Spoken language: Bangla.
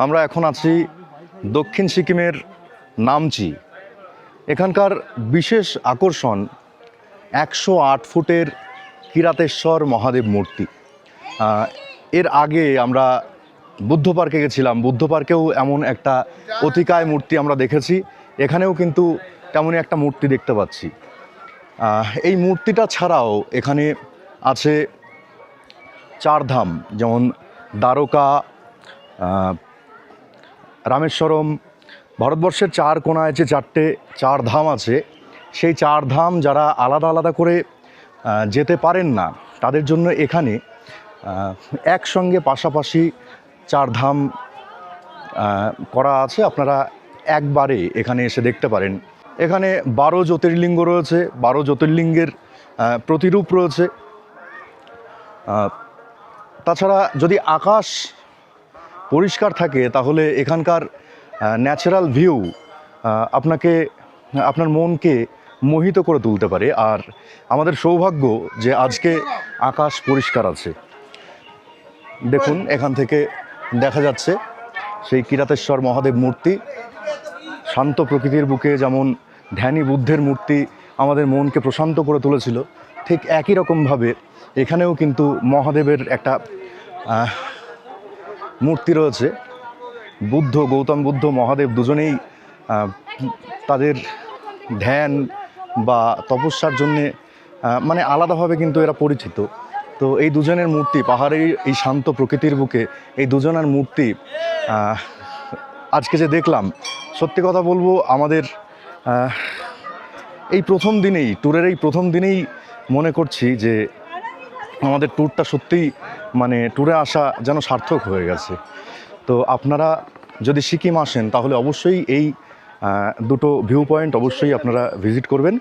আমরা এখন আছি দক্ষিণ সিকিমের নামচি। এখানকার বিশেষ আকর্ষণ 108 ফুটের কিরাতেশ্বর মহাদেব মূর্তি। এর আগে আমরা বুদ্ধ পার্কে গেছিলাম, বুদ্ধ পার্কেও এমন একটা অতিকায় মূর্তি আমরা দেখেছি, এখানেও কিন্তু তেমনই একটা মূর্তি দেখতে পাচ্ছি। এই মূর্তিটা ছাড়াও এখানে আছে চারধাম, যেমন দ্বারকা, রামেশ্বরম। ভারতবর্ষের চার কোণায় যে চার ধাম আছে, সেই চার ধাম যারা আলাদা আলাদা করে যেতে পারেন না, তাদের জন্য এখানে একসঙ্গে পাশাপাশি চার ধাম করা আছে। আপনারা একবারে এখানে এসে দেখতে পারেন। এখানে 12 জ্যোতির্লিঙ্গ রয়েছে, 12 জ্যোতির্লিঙ্গের প্রতিরূপ রয়েছে। তাছাড়া যদি আকাশ পরিষ্কার থাকে তাহলে এখানকার ন্যাচারাল ভিউ আপনার মনকে মোহিত করে তুলতে পারে। আর আমাদের সৌভাগ্য যে আজকে আকাশ পরিষ্কার আছে। দেখুন, এখান থেকে দেখা যাচ্ছে সেই কিরাতেশ্বর মহাদেব মূর্তি। শান্ত প্রকৃতির বুকে যেমন ধ্যানী বুদ্ধের মূর্তি আমাদের মনকে প্রশান্ত করে তুলেছিল, ঠিক একই রকমভাবে এখানেও কিন্তু মহাদেবের একটা মূর্তি রয়েছে। গৌতম বুদ্ধ, মহাদেব দুজনেই তাদের ধ্যান বা তপস্যার জন্যে মানে আলাদাভাবে কিন্তু এরা পরিচিত। তো এই দুজনের মূর্তি, পাহাড়ের এই শান্ত প্রকৃতির বুকে এই দুজনের মূর্তি আজকে যে দেখলাম, সত্যি কথা বলবো আমাদের এই প্রথম দিনেই, ট্যুরের এই প্রথম দিনেই মনে করছি যে আমাদের ট্যুরটা সত্যিই মানে ট্যুরে আসা যেন সার্থক হয়ে গেছে। তো আপনারা যদি সিকিম আসেন তাহলে অবশ্যই এই দুটো ভিউ পয়েন্ট অবশ্যই আপনারা ভিজিট করবেন।